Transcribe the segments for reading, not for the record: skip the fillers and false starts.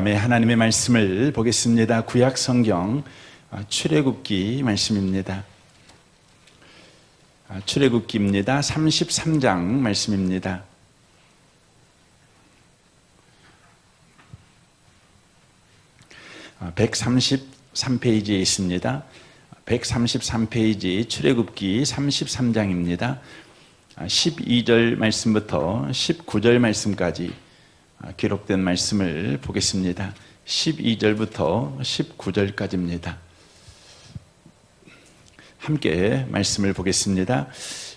이 밤에 하나님의 말씀을 보겠습니다. 구약 성경 출애굽기 말씀입니다. 출애굽기입니다. 33장 말씀입니다. 133페이지에 있습니다. 133페이지 출애굽기 33장입니다. 12절 말씀부터 19절 말씀까지 기록된 말씀을 보겠습니다. 12절부터 19절까지입니다. 함께 말씀을 보겠습니다.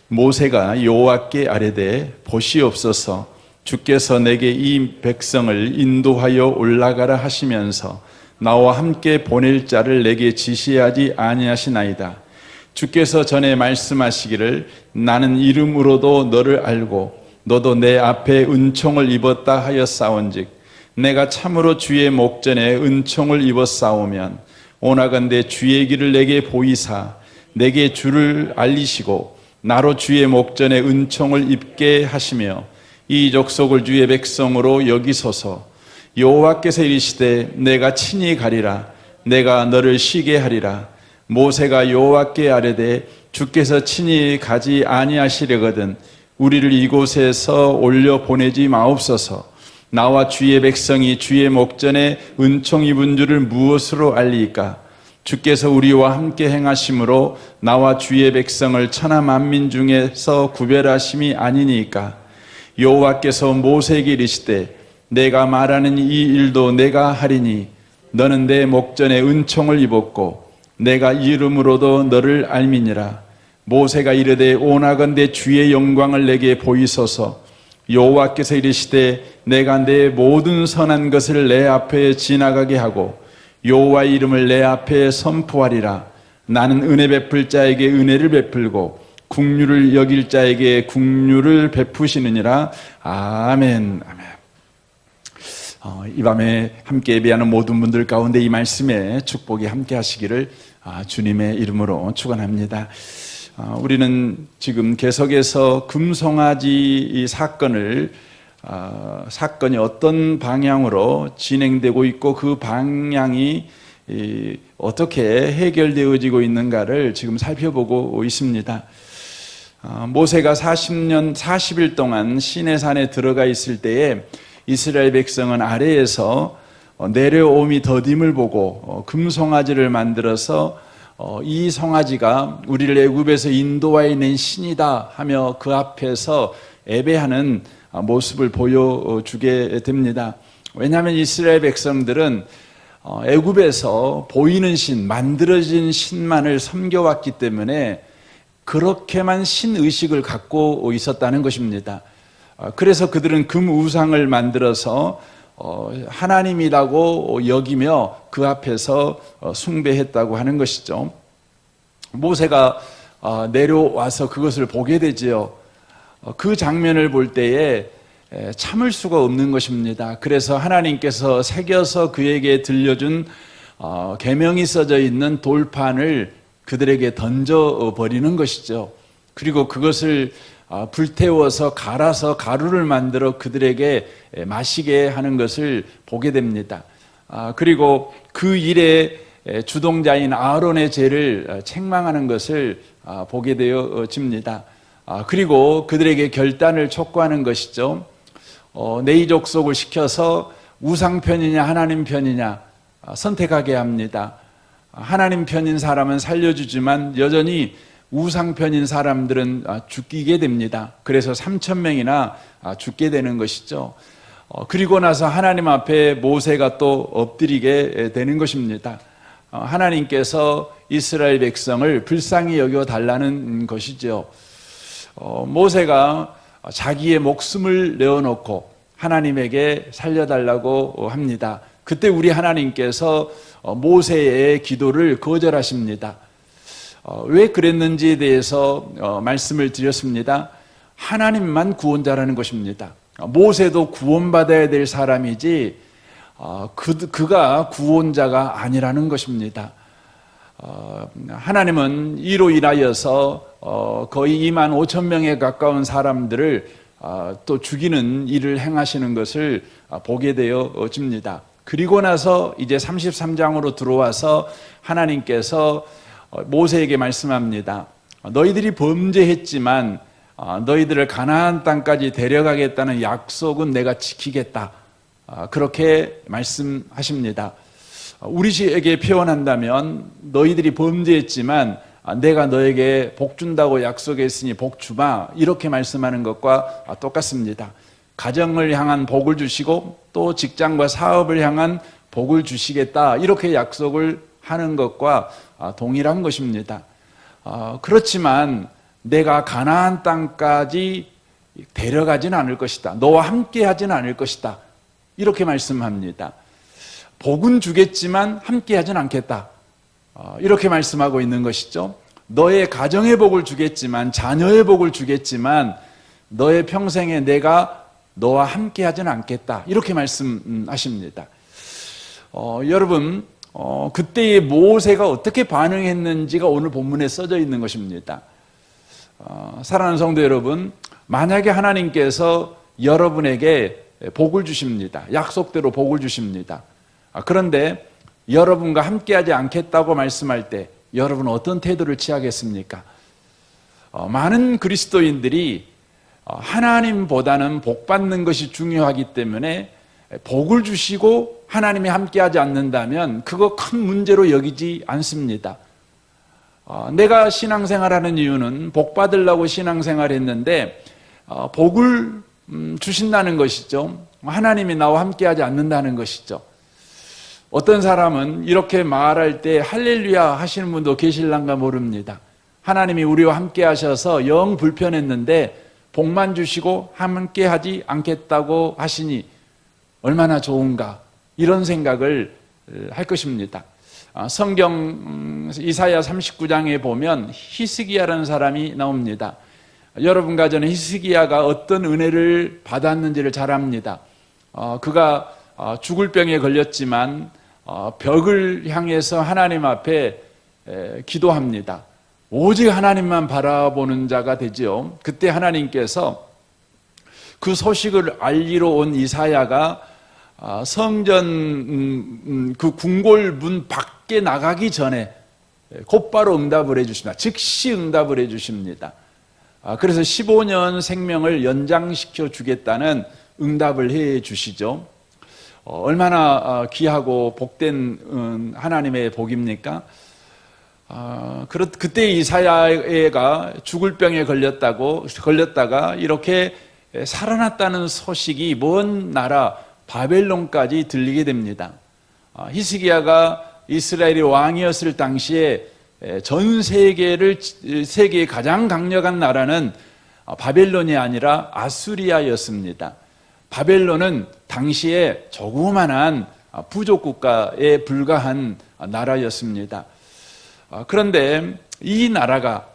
모세가 여호와께 아뢰되 보시옵소서, 주께서 내게 이 백성을 인도하여 올라가라 하시면서 나와 함께 보낼 자를 내게 지시하지 아니하시나이다. 주께서 전에 말씀하시기를 나는 이름으로도 너를 알고 너도 내 앞에 은총을 입었다 하였사온즉 내가 참으로 주의 목전에 은총을 입었사오면 오나간대 주의 길을 내게 보이사 내게 주를 알리시고 나로 주의 목전에 은총을 입게 하시며 이 족속을 주의 백성으로 여기소서. 여호와께서 이르시되 내가 친히 가리라. 내가 너를 쉬게 하리라. 모세가 여호와께 아뢰되 주께서 친히 가지 아니하시려거든 우리를 이곳에서 올려 보내지 마옵소서. 나와 주의 백성이 주의 목전에 은총 입은 줄을 무엇으로 알리이까? 주께서 우리와 함께 행하심으로 나와 주의 백성을 천하 만민 중에서 구별하심이 아니니까. 여호와께서 모세에게 이르시되 내가 말하는 이 일도 내가 하리니 너는 내 목전에 은총을 입었고 내가 이름으로도 너를 알미니라. 모세가 이르되 오나건대 주의 영광을 내게 보이소서. 여호와께서 이르시되 내가 내 모든 선한 것을 내 앞에 지나가게 하고 여호와의 이름을 내 앞에 선포하리라. 나는 은혜 베풀 자에게 은혜를 베풀고 긍휼을 여길 자에게 긍휼을 베푸시느니라. 아멘. 아멘. 이 밤에 함께 예배하는 모든 분들 가운데 이 말씀에 축복이 함께 하시기를 주님의 이름으로 축원합니다. 우리는 지금 계속해서 금송아지 이 사건이 어떤 방향으로 진행되고 있고 그 방향이 어떻게 해결되어지고 있는가를 지금 살펴보고 있습니다. 모세가 40일 동안 시내산에 들어가 있을 때에 이스라엘 백성은 아래에서 내려옴이 더딤을 보고 금송아지를 만들어서 이 송아지가 우리를 애굽에서 인도하여 낸 신이다 하며 그 앞에서 예배하는 모습을 보여주게 됩니다. 왜냐하면 이스라엘 백성들은 애굽에서 보이는 신, 만들어진 신만을 섬겨왔기 때문에 그렇게만 신의식을 갖고 있었다는 것입니다. 그래서 그들은 금 우상을 만들어서 하나님이라고 여기며 그 앞에서 숭배했다고 하는 것이죠. 모세가 내려와서 그것을 보게 되지요. 그 장면을 볼 때에 참을 수가 없는 것입니다. 그래서 하나님께서 새겨서 그에게 들려준 계명이 써져 있는 돌판을 그들에게 던져버리는 것이죠. 그리고 그것을 불태워서 갈아서 가루를 만들어 그들에게 마시게 하는 것을 보게 됩니다. 그리고 그 일에 주동자인 아론의 죄를 책망하는 것을 보게 되어집니다. 그리고 그들에게 결단을 촉구하는 것이죠. 내 족속을 시켜서 우상 편이냐 하나님 편이냐 선택하게 합니다. 하나님 편인 사람은 살려주지만 여전히 우상 편인 사람들은 죽이게 됩니다. 그래서 3,000명이나 죽게 되는 것이죠. 그리고 나서 하나님 앞에 모세가 또 엎드리게 되는 것입니다. 하나님께서 이스라엘 백성을 불쌍히 여겨달라는 것이죠. 모세가 자기의 목숨을 내어놓고 하나님에게 살려달라고 합니다. 그때 우리 하나님께서 모세의 기도를 거절하십니다. 왜 그랬는지에 대해서 말씀을 드렸습니다. 하나님만 구원자라는 것입니다. 모세도 구원받아야 될 사람이지 그가 구원자가 아니라는 것입니다. 하나님은 이로 인하여서 거의 25,000명에 가까운 사람들을 또 죽이는 일을 행하시는 것을 보게 되어집니다. 그리고 나서 이제 33장으로 들어와서 하나님께서 모세에게 말씀합니다. 너희들이 범죄했지만 너희들을 가나안 땅까지 데려가겠다는 약속은 내가 지키겠다. 그렇게 말씀하십니다. 우리에게 표현한다면 너희들이 범죄했지만 내가 너에게 복 준다고 약속했으니 복 주마, 이렇게 말씀하는 것과 똑같습니다. 가정을 향한 복을 주시고 또 직장과 사업을 향한 복을 주시겠다, 이렇게 약속을 하는 것과 동일한 것입니다. 그렇지만 내가 가나안 땅까지 데려가진 않을 것이다, 너와 함께 하진 않을 것이다, 이렇게 말씀합니다. 복은 주겠지만 함께 하진 않겠다, 이렇게 말씀하고 있는 것이죠. 너의 가정의 복을 주겠지만, 자녀의 복을 주겠지만 너의 평생에 내가 너와 함께 하진 않겠다, 이렇게 말씀하십니다. 여러분, 그때의 모세가 어떻게 반응했는지가 오늘 본문에 써져 있는 것입니다. 사랑하는 성도 여러분, 만약에 하나님께서 여러분에게 복을 주십니다. 약속대로 복을 주십니다. 그런데 여러분과 함께하지 않겠다고 말씀할 때 여러분은 어떤 태도를 취하겠습니까? 많은 그리스도인들이 하나님보다는 복 받는 것이 중요하기 때문에 복을 주시고 하나님이 함께하지 않는다면 그거 큰 문제로 여기지 않습니다. 내가 신앙생활하는 이유는 복 받으려고 신앙생활했는데 복을 주신다는 것이죠. 하나님이 나와 함께하지 않는다는 것이죠. 어떤 사람은 이렇게 말할 때 할렐루야 하시는 분도 계실란가 모릅니다. 하나님이 우리와 함께 하셔서 영 불편했는데 복만 주시고 함께하지 않겠다고 하시니 얼마나 좋은가, 이런 생각을 할 것입니다. 성경 이사야 39장에 보면 히스기야라는 사람이 나옵니다. 여러분과 저는 히스기야가 어떤 은혜를 받았는지를 잘 압니다. 그가 죽을 병에 걸렸지만 벽을 향해서 하나님 앞에 기도합니다. 오직 하나님만 바라보는 자가 되죠. 그때 하나님께서 그 소식을 알리러 온 이사야가 성전 그 궁궐문 밖에 나가기 전에 곧바로 응답을 해주십니다. 즉시 응답을 해주십니다. 그래서 15년 생명을 연장시켜 주겠다는 응답을 해 주시죠. 얼마나 귀하고 복된 하나님의 복입니까? 그때 이사야가 죽을 병에 걸렸다가 이렇게 살아났다는 소식이 먼 나라 바벨론까지 들리게 됩니다. 히스기야가 이스라엘의 왕이었을 당시에 전 세계의 가장 강력한 나라는 바벨론이 아니라 아수리아였습니다. 바벨론은 당시에 조그만한 부족 국가에 불과한 나라였습니다. 그런데 이 나라가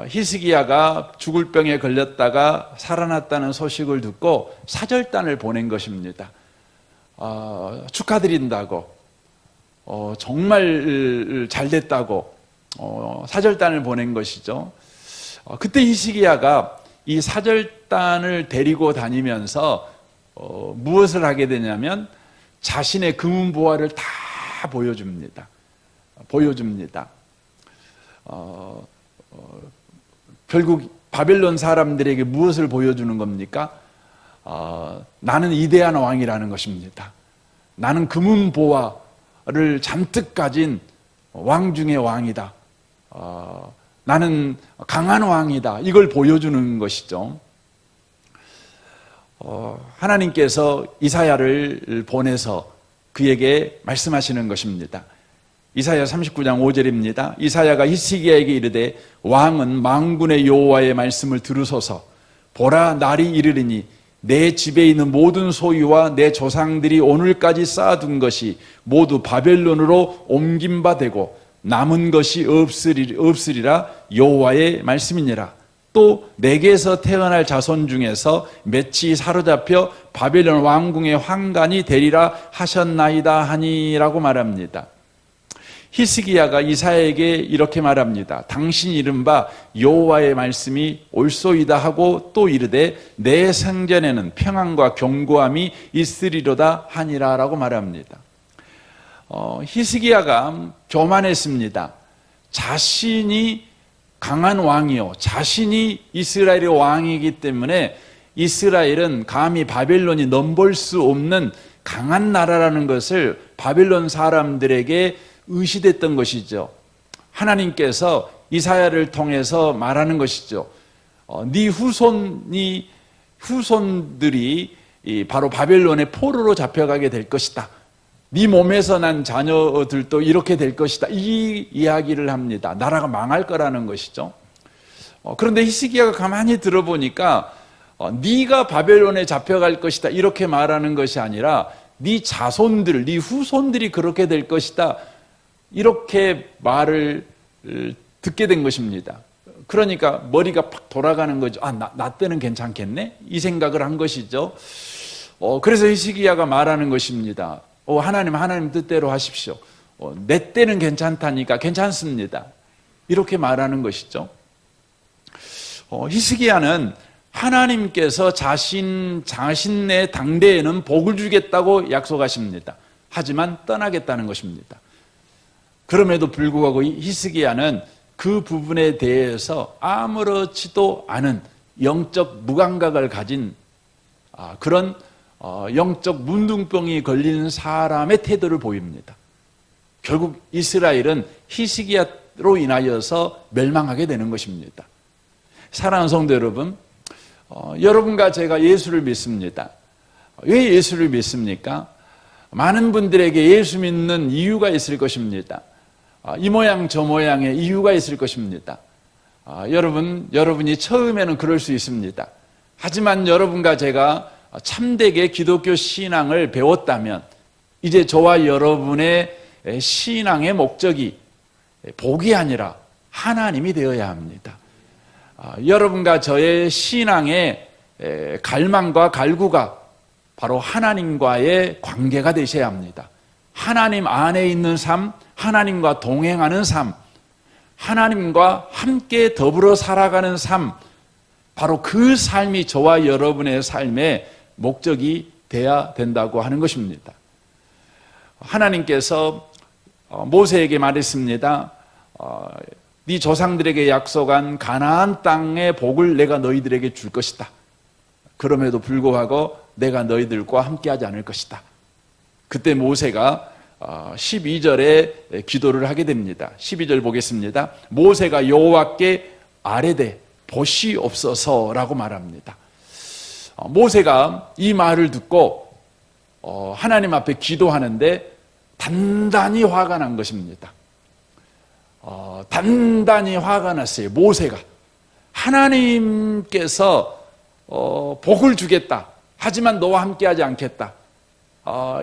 히스기야가 죽을 병에 걸렸다가 살아났다는 소식을 듣고 사절단을 보낸 것입니다. 축하드린다고, 정말 잘 됐다고 사절단을 보낸 것이죠. 그때 히스기야가 이 사절단을 데리고 다니면서 무엇을 하게 되냐면 자신의 금은 보화를 다 보여줍니다. 결국 바벨론 사람들에게 무엇을 보여주는 겁니까? 나는 위대한 왕이라는 것입니다. 나는 금은 보화를 잔뜩 가진 왕 중의 왕이다. 나는 강한 왕이다. 이걸 보여주는 것이죠. 하나님께서 이사야를 보내서 그에게 말씀하시는 것입니다. 이사야 39장 5절입니다. 이사야가 히스기야에게 이르되 왕은 만군의 여호와의 말씀을 들으소서. 보라, 날이 이르리니 내 집에 있는 모든 소유와 내 조상들이 오늘까지 쌓아둔 것이 모두 바벨론으로 옮긴 바 되고 남은 것이 없으리라 여호와의 말씀이니라. 또 내게서 태어날 자손 중에서 맺이 사로잡혀 바벨론 왕궁의 환관이 되리라 하셨나이다 하니라고 말합니다. 히스기야가 이사야에게 이렇게 말합니다. 당신이 이른바 여호와의 말씀이 옳소이다 하고 또 이르되 내 생전에는 평안과 견고함이 있으리로다 하니라 라고 말합니다. 히스기야가 교만했습니다. 자신이 강한 왕이요, 자신이 이스라엘의 왕이기 때문에 이스라엘은 감히 바벨론이 넘볼 수 없는 강한 나라라는 것을 바벨론 사람들에게 의시됐던 것이죠. 하나님께서 이사야를 통해서 말하는 것이죠. 네 후손들이 바로 바벨론의 포로로 잡혀가게 될 것이다. 네 몸에서 난 자녀들도 이렇게 될 것이다. 이 이야기를 합니다. 나라가 망할 거라는 것이죠. 그런데 히스기야가 가만히 들어보니까 네가 바벨론에 잡혀갈 것이다 이렇게 말하는 것이 아니라 네 자손들, 네 후손들이 그렇게 될 것이다 이렇게 말을 듣게 된 것입니다. 그러니까 머리가 팍 돌아가는 거죠. 나 때는 괜찮겠네? 이 생각을 한 것이죠. 그래서 히스기야가 말하는 것입니다. 하나님 뜻대로 하십시오. 내 때는 괜찮다니까 괜찮습니다. 이렇게 말하는 것이죠. 히스기야는 하나님께서 자신의 당대에는 복을 주겠다고 약속하십니다. 하지만 떠나겠다는 것입니다. 그럼에도 불구하고 히스기야는 그 부분에 대해서 아무렇지도 않은 영적 무감각을 가진 그런 영적 문둥병이 걸리는 사람의 태도를 보입니다. 결국 이스라엘은 히스기야로 인하여서 멸망하게 되는 것입니다. 사랑하는 성도 여러분, 여러분과 제가 예수를 믿습니다. 왜 예수를 믿습니까? 많은 분들에게 예수 믿는 이유가 있을 것입니다. 이 모양 저 모양의 이유가 있을 것입니다. 여러분이 처음에는 그럴 수 있습니다. 하지만 여러분과 제가 참되게 기독교 신앙을 배웠다면 이제 저와 여러분의 신앙의 목적이 복이 아니라 하나님이 되어야 합니다. 여러분과 저의 신앙의 갈망과 갈구가 바로 하나님과의 관계가 되셔야 합니다. 하나님 안에 있는 삶, 하나님과 동행하는 삶, 하나님과 함께 더불어 살아가는 삶, 바로 그 삶이 저와 여러분의 삶의 목적이 돼야 된다고 하는 것입니다. 하나님께서 모세에게 말했습니다. 네 조상들에게 약속한 가나안 땅의 복을 내가 너희들에게 줄 것이다. 그럼에도 불구하고 내가 너희들과 함께하지 않을 것이다. 그때 모세가 12절에 기도를 하게 됩니다. 12절 보겠습니다. 모세가 여호와께 아뢰되 보시옵소서라고 말합니다. 모세가 이 말을 듣고 하나님 앞에 기도하는데 단단히 화가 난 것입니다. 단단히 화가 났어요. 모세가 하나님께서 복을 주겠다. 하지만 너와 함께하지 않겠다.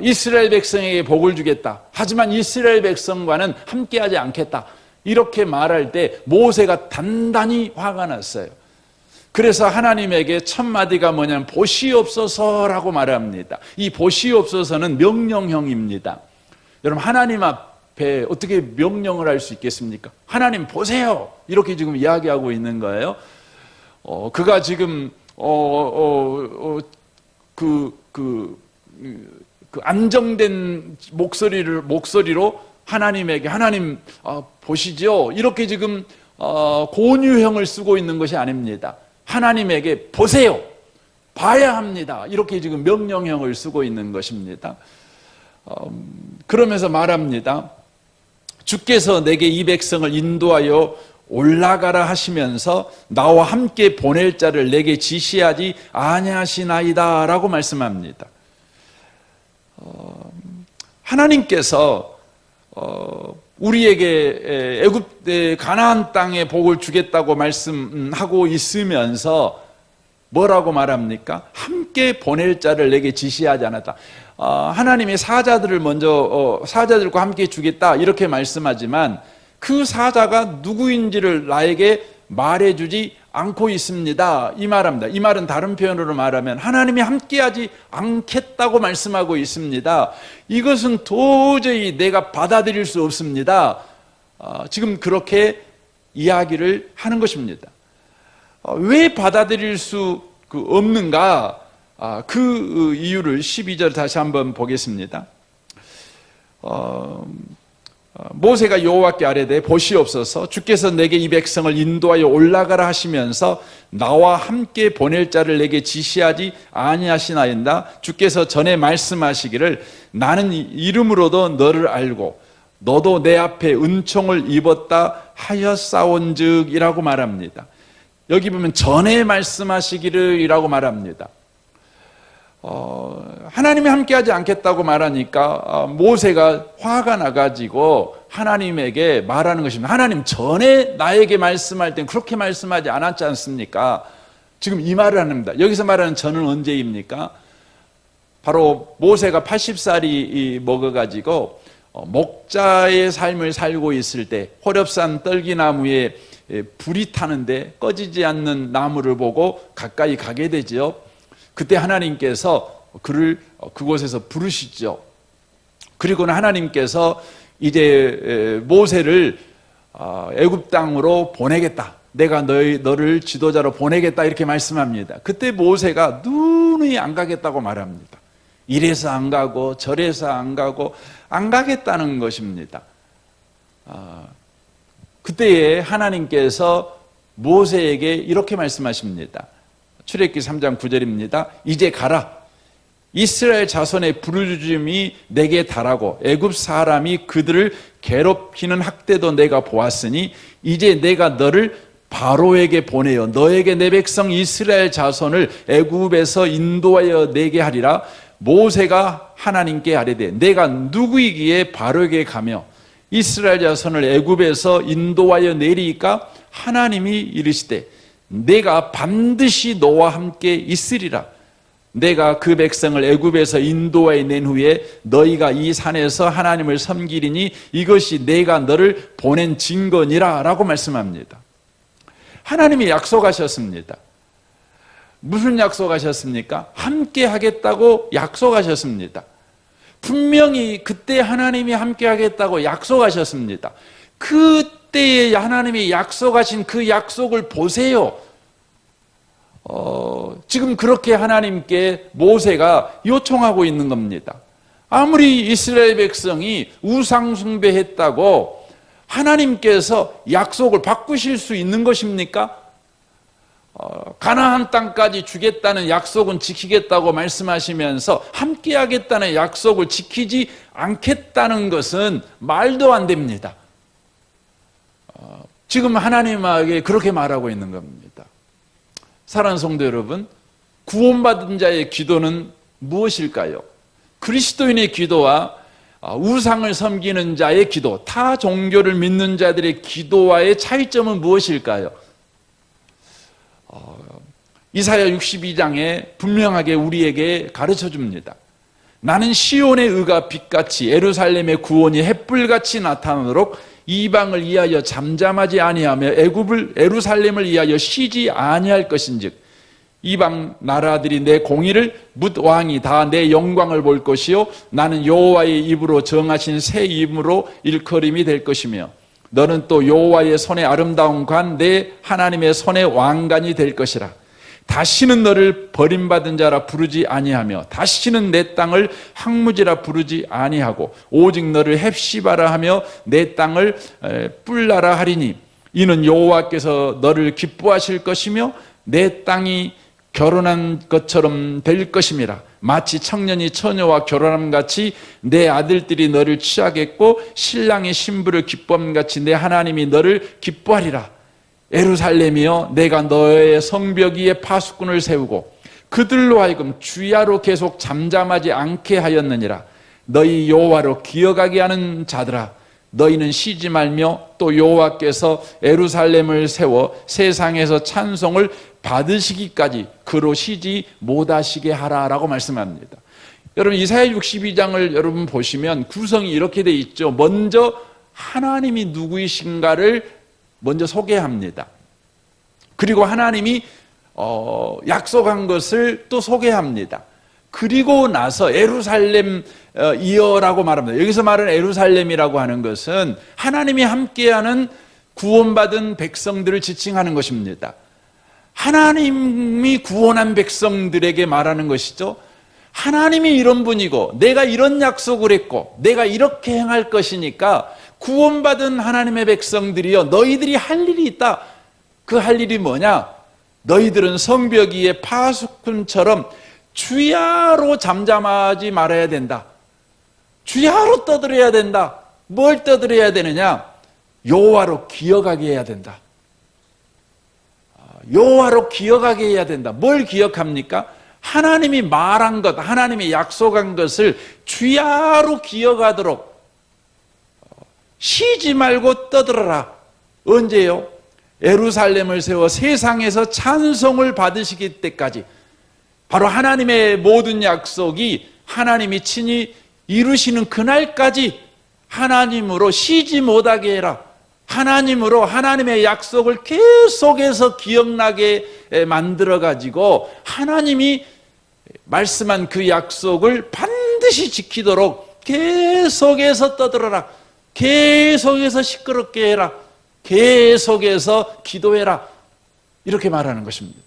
이스라엘 백성에게 복을 주겠다. 하지만 이스라엘 백성과는 함께하지 않겠다. 이렇게 말할 때 모세가 단단히 화가 났어요. 그래서 하나님에게 첫 마디가 뭐냐면 보시옵소서라고 말합니다. 이 보시옵소서는 명령형입니다. 여러분, 하나님 앞에 어떻게 명령을 할 수 있겠습니까? 하나님 보세요, 이렇게 지금 이야기하고 있는 거예요. 그가 지금 안정된 목소리로 하나님에게 하나님 보시죠, 이렇게 지금 권유형을 쓰고 있는 것이 아닙니다. 하나님에게 보세요, 봐야 합니다, 이렇게 지금 명령형을 쓰고 있는 것입니다. 그러면서 말합니다. 주께서 내게 이 백성을 인도하여 올라가라 하시면서 나와 함께 보낼 자를 내게 지시하지 아니하시나이다 라고 말씀합니다. 하나님께서 우리에게 애굽 가나안 땅에 복을 주겠다고 말씀하고 있으면서 뭐라고 말합니까? 함께 보낼 자를 내게 지시하지 않았다. 하나님의 사자들을 먼저 사자들과 함께 주겠다 이렇게 말씀하지만 그 사자가 누구인지를 나에게 말해주지 않고 있습니다. 이 말합니다. 이 말은 다른 표현으로 말하면 하나님이 함께하지 않겠다고 말씀하고 있습니다. 이것은 도저히 내가 받아들일 수 없습니다. 지금 그렇게 이야기를 하는 것입니다. 왜 받아들일 수 없는가? 그 이유를 12절 다시 한번 보겠습니다. 모세가 여호와께 아뢰되 보시옵소서 주께서 내게 이 백성을 인도하여 올라가라 하시면서 나와 함께 보낼 자를 내게 지시하지 아니하시나이다. 주께서 전에 말씀하시기를 나는 이름으로도 너를 알고 너도 내 앞에 은총을 입었다 하였사온즉 이라고 말합니다. 여기 보면 전에 말씀하시기를 이라고 말합니다. 하나님이 함께하지 않겠다고 말하니까 모세가 화가 나가지고 하나님에게 말하는 것입니다. 하나님 전에 나에게 말씀할 땐 그렇게 말씀하지 않았지 않습니까? 지금 이 말을 합니다. 여기서 말하는 전은 언제입니까? 바로 모세가 80살이 먹어가지고 목자의 삶을 살고 있을 때 호렙산 떨기나무에 불이 타는데 꺼지지 않는 나무를 보고 가까이 가게 되죠. 그때 하나님께서 그를 그곳에서 부르시죠. 그리고는 하나님께서 이제 모세를 애굽 땅으로 보내겠다. 내가 너를 지도자로 보내겠다 이렇게 말씀합니다. 그때 모세가 눈이 안 가겠다고 말합니다. 이래서 안 가고 저래서 안 가고 안 가겠다는 것입니다. 그때에 하나님께서 모세에게 이렇게 말씀하십니다. 출애굽기 3장 9절입니다. 이제 가라. 이스라엘 자손의 부르짖음이 내게 달하고 애굽 사람이 그들을 괴롭히는 학대도 내가 보았으니 이제 내가 너를 바로에게 보내어 너에게 내 백성 이스라엘 자손을 애굽에서 인도하여 내게 하리라. 모세가 하나님께 아뢰되 내가 누구이기에 바로에게 가며 이스라엘 자손을 애굽에서 인도하여 내리까 하나님이 이르시되 내가 반드시 너와 함께 있으리라. 내가 그 백성을 애굽에서 인도하여 낸 후에 너희가 이 산에서 하나님을 섬기리니 이것이 내가 너를 보낸 증거니라 라고 말씀합니다. 하나님이 약속하셨습니다. 무슨 약속하셨습니까? 함께 하겠다고 약속하셨습니다. 분명히 그때 하나님이 함께 하겠다고 약속하셨습니다. 그때에 하나님이 약속하신 그 약속을 보세요. 지금 그렇게 하나님께 모세가 요청하고 있는 겁니다. 아무리 이스라엘 백성이 우상 숭배했다고 하나님께서 약속을 바꾸실 수 있는 것입니까? 가나안 땅까지 주겠다는 약속은 지키겠다고 말씀하시면서 함께 하겠다는 약속을 지키지 않겠다는 것은 말도 안 됩니다. 지금 하나님에게 그렇게 말하고 있는 겁니다. 사랑하는 성도 여러분, 구원받은 자의 기도는 무엇일까요? 그리스도인의 기도와 우상을 섬기는 자의 기도, 타 종교를 믿는 자들의 기도와의 차이점은 무엇일까요? 이사야 62장에 분명하게 우리에게 가르쳐 줍니다. 나는 시온의 의가 빛같이 예루살렘의 구원이 햇불같이 나타나도록 이방을 위하여 잠잠하지 아니하며 예루살렘을 위하여 쉬지 아니할 것인즉 이방 나라들이 내 공의를 뭇 왕이 다 내 영광을 볼 것이요 나는 여호와의 입으로 정하신 새 이름으로 일컬음이 될 것이며 너는 또 여호와의 손의 아름다운 관 내 하나님의 손의 왕관이 될 것이라. 다시는 너를 버림받은 자라 부르지 아니하며 다시는 내 땅을 황무지라 부르지 아니하고 오직 너를 헵시바라 하며 내 땅을 뿔라라 하리니 이는 여호와께서 너를 기뻐하실 것이며 내 땅이 결혼한 것처럼 될 것임이라. 마치 청년이 처녀와 결혼함같이 내 아들들이 너를 취하겠고 신랑이 신부를 기뻐함같이 내 하나님이 너를 기뻐하리라. 예루살렘이여 내가 너의 성벽 위에 파수꾼을 세우고 그들로 하여금 주야로 계속 잠잠하지 않게 하였느니라. 너희 여호와로 기억하게 하는 자들아 너희는 쉬지 말며 또 여호와께서 예루살렘을 세워 세상에서 찬송을 받으시기까지 그로 쉬지 못하시게 하라라고 말씀합니다. 여러분 이사야 62장을 여러분 보시면 구성이 이렇게 돼 있죠. 먼저 하나님이 누구이신가를 먼저 소개합니다. 그리고 하나님이 약속한 것을 또 소개합니다. 그리고 나서 에루살렘이여라고 말합니다. 여기서 말하는 에루살렘이라고 하는 것은 하나님이 함께하는 구원받은 백성들을 지칭하는 것입니다. 하나님이 구원한 백성들에게 말하는 것이죠. 하나님이 이런 분이고 내가 이런 약속을 했고 내가 이렇게 행할 것이니까 구원받은 하나님의 백성들이여 너희들이 할 일이 있다. 그 할 일이 뭐냐? 너희들은 성벽 위에 파수꾼처럼 주야로 잠잠하지 말아야 된다. 주야로 떠들어야 된다. 뭘 떠들어야 되느냐? 여호와로 기억하게 해야 된다. 여호와로 기억하게 해야 된다. 뭘 기억합니까? 하나님이 말한 것, 하나님이 약속한 것을 주야로 기억하도록 쉬지 말고 떠들어라. 언제요? 예루살렘을 세워 세상에서 찬송을 받으시기 때까지. 바로 하나님의 모든 약속이 하나님이 친히 이루시는 그날까지 하나님으로 쉬지 못하게 해라. 하나님으로 하나님의 약속을 계속해서 기억나게 만들어가지고 하나님이 말씀한 그 약속을 반드시 지키도록 계속해서 떠들어라. 계속해서 시끄럽게 해라. 계속해서 기도해라. 이렇게 말하는 것입니다.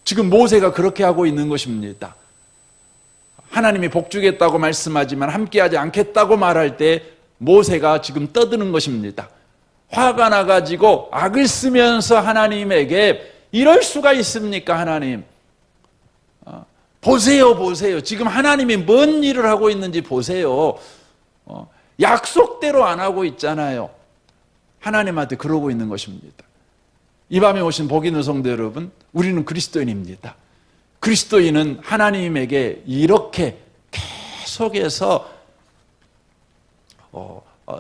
지금 모세가 그렇게 하고 있는 것입니다. 하나님이 복주겠다고 말씀하지만 함께하지 않겠다고 말할 때 모세가 지금 떠드는 것입니다. 화가 나가지고 악을 쓰면서 하나님에게 이럴 수가 있습니까? 하나님 보세요 보세요. 지금 하나님이 뭔 일을 하고 있는지 보세요. 약속대로 안 하고 있잖아요. 하나님한테 그러고 있는 것입니다. 이 밤에 오신 복 있는 성도 여러분, 우리는 그리스도인입니다. 그리스도인은 하나님에게 이렇게 계속해서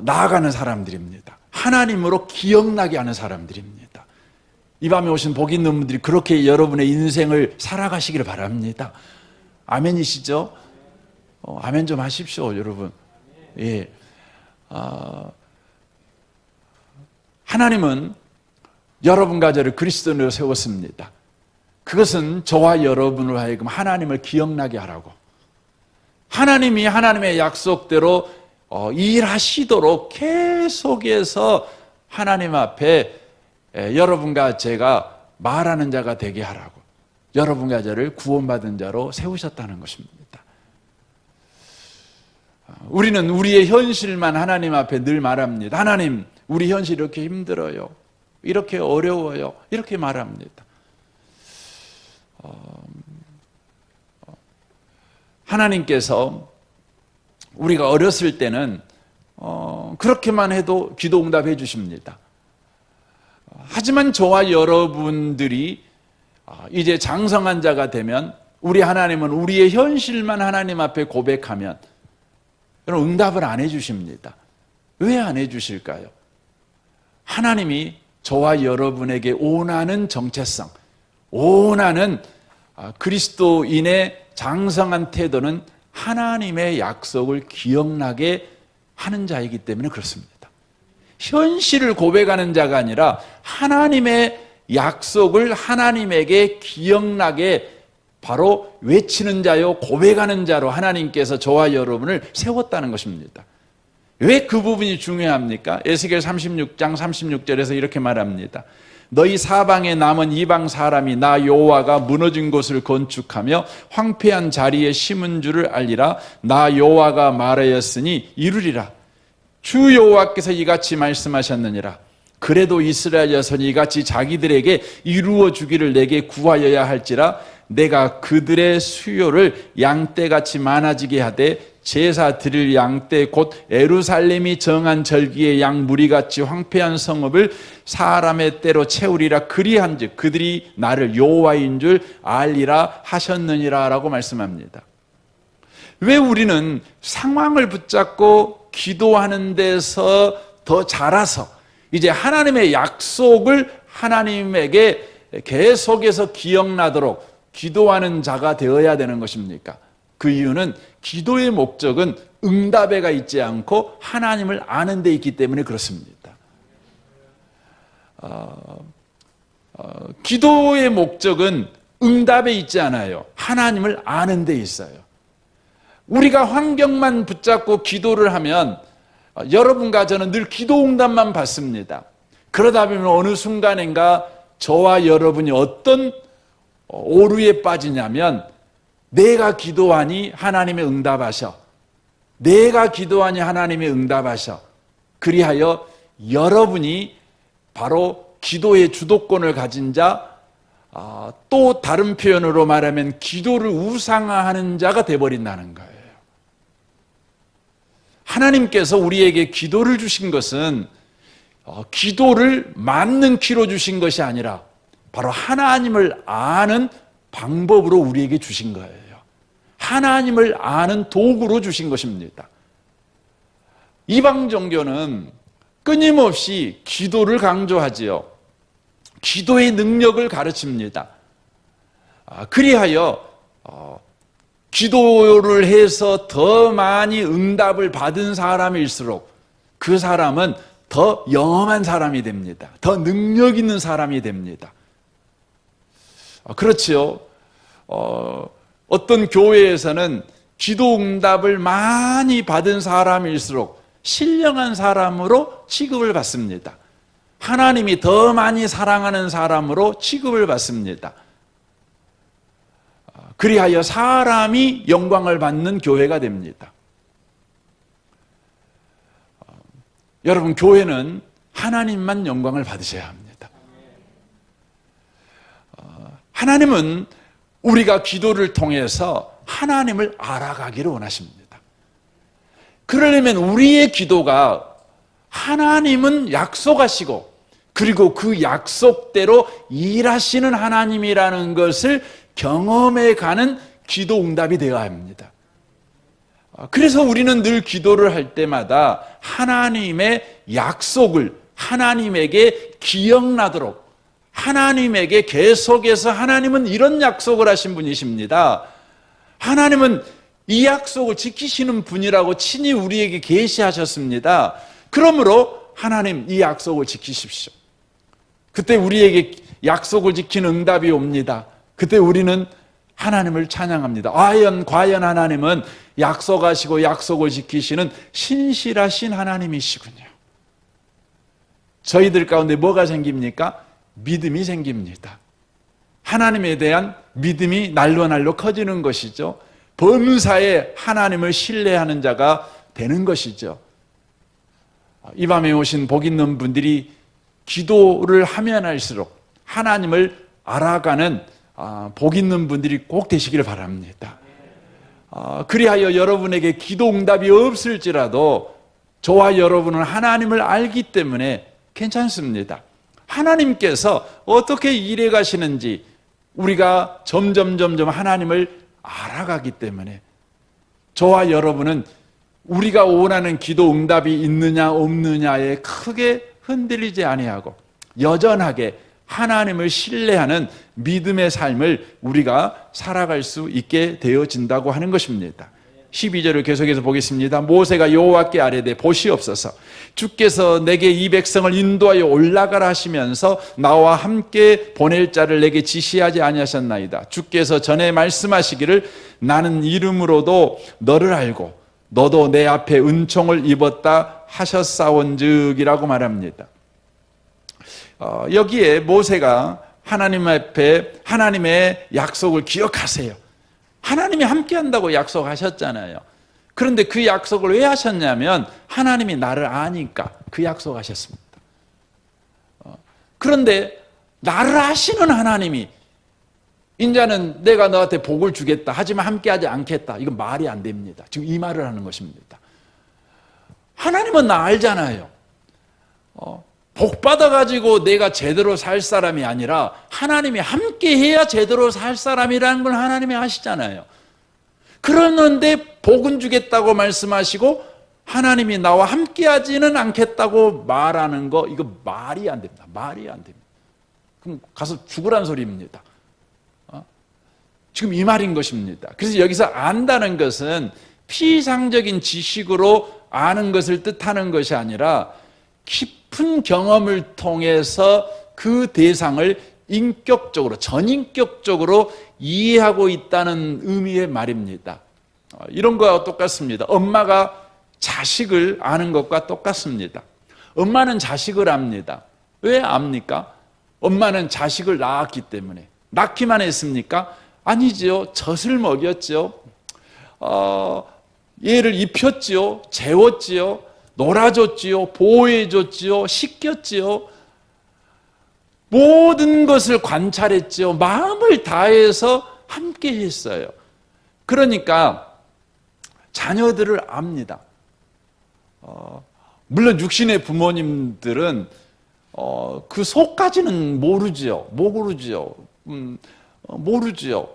나아가는 사람들입니다. 하나님으로 기억나게 하는 사람들입니다. 이 밤에 오신 복 있는 분들이 그렇게 여러분의 인생을 살아가시기를 바랍니다. 아멘이시죠? 아멘 좀 하십시오, 여러분. 예. 하나님은 여러분과 저를 그리스도인으로 세웠습니다. 그것은 저와 여러분을 하여금 하나님을 기억나게 하라고, 하나님이 하나님의 약속대로 일하시도록 계속해서 하나님 앞에 여러분과 제가 말하는 자가 되게 하라고, 여러분과 저를 구원받은 자로 세우셨다는 것입니다. 우리는 우리의 현실만 하나님 앞에 늘 말합니다. 하나님, 우리 현실이 이렇게 힘들어요, 이렇게 어려워요, 이렇게 말합니다. 하나님께서 우리가 어렸을 때는 그렇게만 해도 기도 응답해 주십니다. 하지만 저와 여러분들이 이제 장성한 자가 되면 우리 하나님은 우리의 현실만 하나님 앞에 고백하면 응답을 안 해주십니다. 왜 안 해주실까요? 하나님이 저와 여러분에게 원하는 정체성, 원하는 그리스도인의 장성한 태도는 하나님의 약속을 기억나게 하는 자이기 때문에 그렇습니다. 현실을 고백하는 자가 아니라 하나님의 약속을 하나님에게 기억나게 바로 외치는 자요, 고백하는 자로 하나님께서 저와 여러분을 세웠다는 것입니다. 왜 그 부분이 중요합니까? 에스겔 36장 36절에서 이렇게 말합니다. 너희 사방에 남은 이방 사람이 나 여호와가 무너진 곳을 건축하며 황폐한 자리에 심은 줄을 알리라. 나 여호와가 말하였으니 이루리라. 주 여호와께서 이같이 말씀하셨느니라. 그래도 이스라엘 자손이 이같이 자기들에게 이루어 주기를 내게 구하여야 할지라. 내가 그들의 수요를 양떼같이 많아지게 하되 제사 드릴 양떼 곧 예루살렘이 정한 절기의 양 무리같이 황폐한 성읍을 사람의 때로 채우리라. 그리한즉 그들이 나를 여호와인 줄 알리라 하셨느니라 라고 말씀합니다. 왜 우리는 상황을 붙잡고 기도하는 데서 더 자라서 이제 하나님의 약속을 하나님에게 계속해서 기억나도록 기도하는 자가 되어야 되는 것입니까? 그 이유는 기도의 목적은 응답에가 있지 않고 하나님을 아는 데 있기 때문에 그렇습니다. 기도의 목적은 응답에 있지 않아요. 하나님을 아는 데 있어요. 우리가 환경만 붙잡고 기도를 하면 여러분과 저는 늘 기도 응답만 받습니다. 그러다 보면 어느 순간인가 저와 여러분이 어떤 오류에 빠지냐면 내가 기도하니 하나님의 응답하셔. 내가 기도하니 하나님의 응답하셔. 그리하여 여러분이 바로 기도의 주도권을 가진 자, 또 다른 표현으로 말하면 기도를 우상화하는 자가 되어버린다는 거예요. 하나님께서 우리에게 기도를 주신 것은 기도를 맞는 키로 주신 것이 아니라 바로 하나님을 아는 방법으로 우리에게 주신 거예요. 하나님을 아는 도구로 주신 것입니다. 이방 종교는 끊임없이 기도를 강조하지요. 기도의 능력을 가르칩니다. 그리하여 기도를 해서 더 많이 응답을 받은 사람일수록 그 사람은 더 영험한 사람이 됩니다. 더 능력 있는 사람이 됩니다. 그렇지요. 어떤 교회에서는 기도 응답을 많이 받은 사람일수록 신령한 사람으로 취급을 받습니다. 하나님이 더 많이 사랑하는 사람으로 취급을 받습니다. 그리하여 사람이 영광을 받는 교회가 됩니다. 여러분, 교회는 하나님만 영광을 받으셔야 합니다. 하나님은 우리가 기도를 통해서 하나님을 알아가기를 원하십니다. 그러려면 우리의 기도가 하나님은 약속하시고 그리고 그 약속대로 일하시는 하나님이라는 것을 경험해 가는 기도 응답이 되어야 합니다. 그래서 우리는 늘 기도를 할 때마다 하나님의 약속을 하나님에게 기억나도록, 하나님에게 계속해서 하나님은 이런 약속을 하신 분이십니다. 하나님은 이 약속을 지키시는 분이라고 친히 우리에게 계시하셨습니다. 그러므로 하나님 이 약속을 지키십시오. 그때 우리에게 약속을 지키는 응답이 옵니다. 그때 우리는 하나님을 찬양합니다. 과연 하나님은 약속하시고 약속을 지키시는 신실하신 하나님이시군요. 저희들 가운데 뭐가 생깁니까? 믿음이 생깁니다. 하나님에 대한 믿음이 날로 커지는 것이죠. 범사에 하나님을 신뢰하는 자가 되는 것이죠. 이 밤에 오신 복 있는 분들이 기도를 하면 할수록 하나님을 알아가는 복 있는 분들이 꼭 되시기를 바랍니다. 그리하여 여러분에게 기도 응답이 없을지라도 저와 여러분은 하나님을 알기 때문에 괜찮습니다. 하나님께서 어떻게 일해 가시는지 우리가 점점 하나님을 알아가기 때문에 저와 여러분은 우리가 원하는 기도 응답이 있느냐 없느냐에 크게 흔들리지 아니하고 여전하게 하나님을 신뢰하는 믿음의 삶을 우리가 살아갈 수 있게 되어진다고 하는 것입니다. 12절을 계속해서 보겠습니다. 모세가 여호와께 아뢰되 보시옵소서, 주께서 내게 이 백성을 인도하여 올라가라 하시면서 나와 함께 보낼 자를 내게 지시하지 아니하셨나이다. 주께서 전에 말씀하시기를 나는 이름으로도 너를 알고 너도 내 앞에 은총을 입었다 하셨사온즉이라고 말합니다. 여기에 모세가 하나님 앞에 하나님의 약속을 기억하세요. 하나님이 함께 한다고 약속하셨잖아요. 그런데 그 약속을 왜 하셨냐면 하나님이 나를 아니까 그 약속하셨습니다. 그런데 나를 아시는 하나님이 인자는 내가 너한테 복을 주겠다 하지만 함께하지 않겠다, 이건 말이 안 됩니다. 지금 이 말을 하는 것입니다. 하나님은 나 알잖아요. 복 받아가지고 내가 제대로 살 사람이 아니라 하나님이 함께 해야 제대로 살 사람이라는 걸 하나님이 아시잖아요. 그러는데 복은 주겠다고 말씀하시고 하나님이 나와 함께 하지는 않겠다고 말하는 거, 이거 말이 안 됩니다. 말이 안 됩니다. 그럼 가서 죽으란 소리입니다. 지금 이 말인 것입니다. 그래서 여기서 안다는 것은 피상적인 지식으로 아는 것을 뜻하는 것이 아니라 깊은 경험을 통해서 그 대상을 인격적으로, 전인격적으로 이해하고 있다는 의미의 말입니다. 이런 거와 똑같습니다. 엄마가 자식을 아는 것과 똑같습니다. 엄마는 자식을 압니다. 왜 압니까? 엄마는 자식을 낳았기 때문에. 낳기만 했습니까? 아니지요. 젖을 먹였지요. 얘를 입혔지요. 재웠지요. 놀아줬지요. 보호해줬지요. 씻겼지요. 모든 것을 관찰했지요. 마음을 다해서 함께 했어요. 그러니까 자녀들을 압니다. 물론 육신의 부모님들은 그 속까지는 모르지요. 모르지요.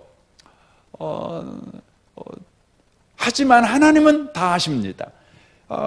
하지만 하나님은 다 아십니다.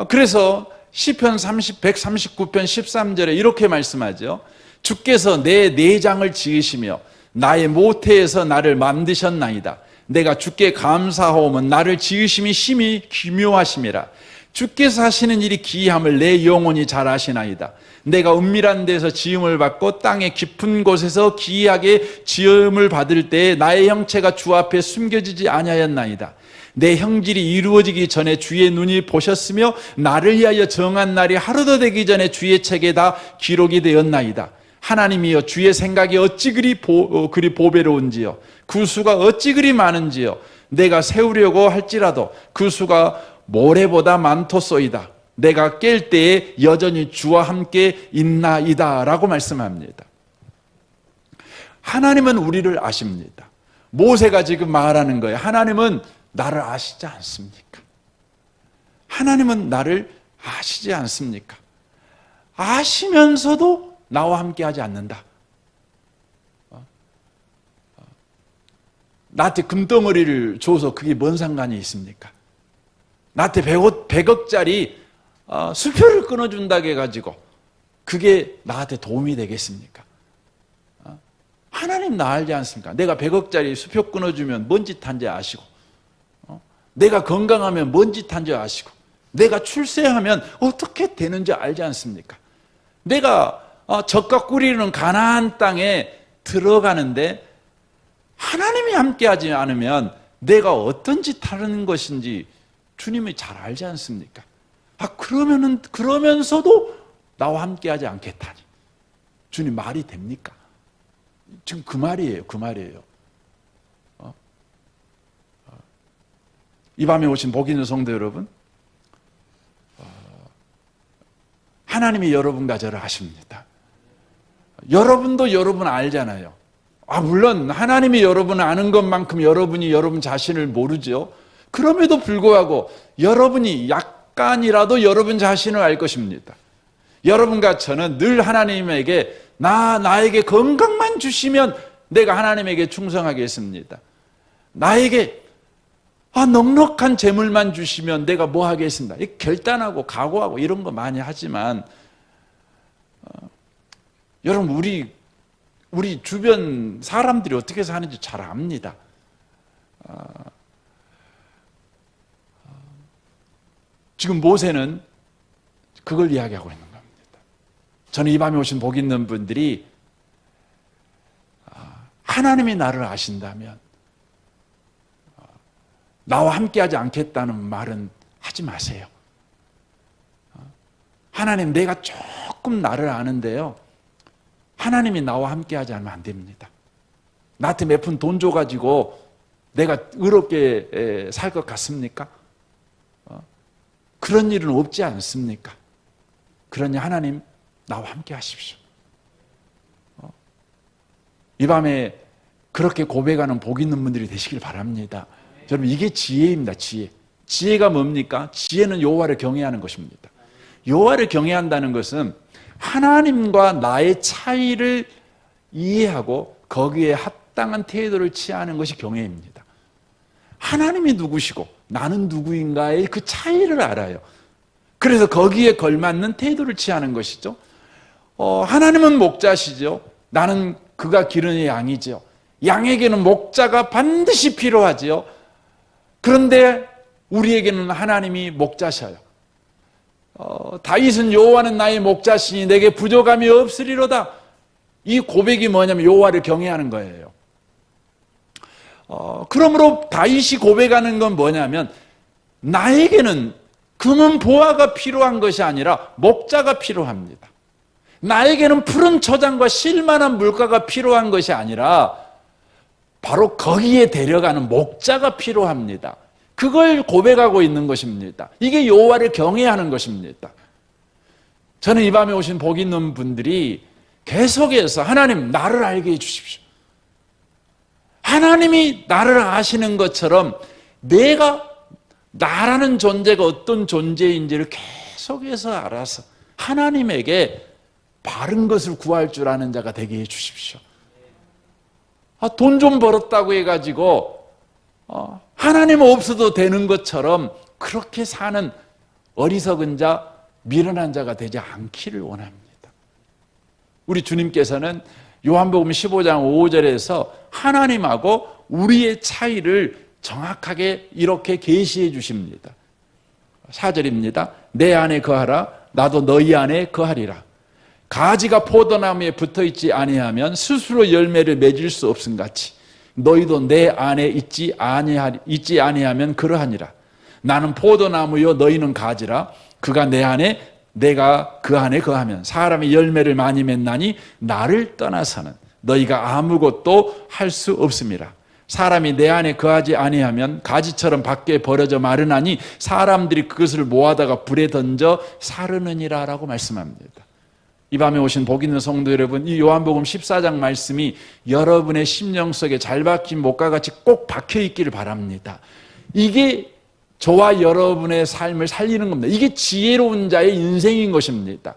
그래서 시편 139편 13절에 이렇게 말씀하죠. 주께서 내 내장을 지으시며 나의 모태에서 나를 만드셨나이다. 내가 주께 감사하오면 나를 지으심이 심히 기묘하심이라. 주께서 하시는 일이 기이함을 내 영혼이 잘 아시나이다. 내가 은밀한 데서 지음을 받고 땅의 깊은 곳에서 기이하게 지음을 받을 때에 나의 형체가 주 앞에 숨겨지지 아니하였나이다. 내 형질이 이루어지기 전에 주의 눈이 보셨으며 나를 위하여 정한 날이 하루도 되기 전에 주의 책에 다 기록이 되었나이다. 하나님이여 주의 생각이 어찌 그리 보배로운지요. 그 수가 어찌 그리 많은지요. 내가 세우려고 할지라도 그 수가 모래보다 많도소이다. 내가 깰 때에 여전히 주와 함께 있나이다 라고 말씀합니다. 하나님은 우리를 아십니다. 모세가 지금 말하는 거예요. 하나님은 나를 아시지 않습니까? 하나님은 나를 아시지 않습니까? 아시면서도 나와 함께 하지 않는다. 나한테 금덩어리를 줘서 그게 뭔 상관이 있습니까? 나한테 100억짜리 수표를 끊어준다고 해가지고 그게 나한테 도움이 되겠습니까? 하나님 나 알지 않습니까? 내가 100억짜리 수표 끊어주면 뭔 짓 한지 아시고, 내가 건강하면 뭔 짓 한지 아시고, 내가 출세하면 어떻게 되는지 알지 않습니까? 내가 젖과 꿀이 흐르는 가나안 땅에 들어가는데 하나님이 함께하지 않으면 내가 어떤 짓 하는 것인지 주님이 잘 알지 않습니까? 그러면서도 나와 함께하지 않겠다니. 주님 말이 됩니까? 지금 그 말이에요. 이 밤에 오신 복 있는 성도 여러분, 하나님이 여러분과 저를 아십니다. 여러분도 여러분 알잖아요. 물론 하나님이 여러분을 아는 것만큼 여러분이 여러분 자신을 모르죠. 그럼에도 불구하고 여러분이 약간이라도 여러분 자신을 알 것입니다. 여러분과 저는 늘 하나님에게 나에게 건강만 주시면 내가 하나님에게 충성하겠습니다. 나에게 넉넉한 재물만 주시면 내가 뭐 하겠습니다. 결단하고 각오하고 이런 거 많이 하지만 여러분 우리 주변 사람들이 어떻게 사는지 잘 압니다. 지금 모세는 그걸 이야기하고 있는 겁니다. 저는 이 밤에 오신 복 있는 분들이 하나님이 나를 아신다면 나와 함께하지 않겠다는 말은 하지 마세요. 하나님, 내가 조금 나를 아는데요, 하나님이 나와 함께하지 않으면 안 됩니다. 나한테 몇 푼 돈 줘가지고 내가 의롭게 살 것 같습니까? 그런 일은 없지 않습니까? 그러니 하나님 나와 함께 하십시오. 이 밤에 그렇게 고백하는 복 있는 분들이 되시길 바랍니다. 여러분, 이게 지혜입니다. 지혜가 뭡니까? 지혜는 여호와를 경외하는 것입니다. 여호와를 경외한다는 것은 하나님과 나의 차이를 이해하고 거기에 합당한 태도를 취하는 것이 경외입니다. 하나님이 누구시고 나는 누구인가의 그 차이를 알아요. 그래서 거기에 걸맞는 태도를 취하는 것이죠. 하나님은 목자시죠. 나는 그가 기르는 양이죠. 양에게는 목자가 반드시 필요하지요. 그런데 우리에게는 하나님이 목자셔요. 다윗은 여호와는 나의 목자시니 내게 부족함이 없으리로다. 이 고백이 뭐냐면 여호와를 경외하는 거예요. 그러므로 다윗이 고백하는 건 뭐냐면 나에게는 금은 보화가 필요한 것이 아니라 목자가 필요합니다. 나에게는 푸른 초장과 쉴만한 물가가 필요한 것이 아니라 바로 거기에 데려가는 목자가 필요합니다. 그걸 고백하고 있는 것입니다. 이게 여호와를 경외하는 것입니다. 저는 이 밤에 오신 복 있는 분들이 계속해서 하나님 나를 알게 해주십시오. 하나님이 나를 아시는 것처럼 내가 나라는 존재가 어떤 존재인지를 계속해서 알아서 하나님에게 바른 것을 구할 줄 아는 자가 되게 해주십시오. 돈 좀 벌었다고 해가지고 하나님 없어도 되는 것처럼 그렇게 사는 어리석은 자, 미련한 자가 되지 않기를 원합니다. 우리 주님께서는 요한복음 15장 5절에서 하나님하고 우리의 차이를 정확하게 이렇게 계시해 주십니다. 4절입니다. 내 안에 거하라 나도 너희 안에 거하리라. 가지가 포도나무에 붙어있지 아니하면 스스로 열매를 맺을 수 없음같이 너희도 내 안에 있지 아니하면 그러하니라. 나는 포도나무요 너희는 가지라. 그가 내 안에 내가 그 안에 거하면 사람이 열매를 많이 맺나니 나를 떠나서는 너희가 아무것도 할 수 없음이라. 사람이 내 안에 거하지 아니하면 가지처럼 밖에 버려져 마르나니 사람들이 그것을 모아다가 불에 던져 사르느니라 라고 말씀합니다. 이 밤에 오신 복 있는 성도 여러분, 이 요한복음 14장 말씀이 여러분의 심령 속에 잘 박힌 못과 같이 꼭 박혀 있기를 바랍니다. 이게 저와 여러분의 삶을 살리는 겁니다. 이게 지혜로운 자의 인생인 것입니다.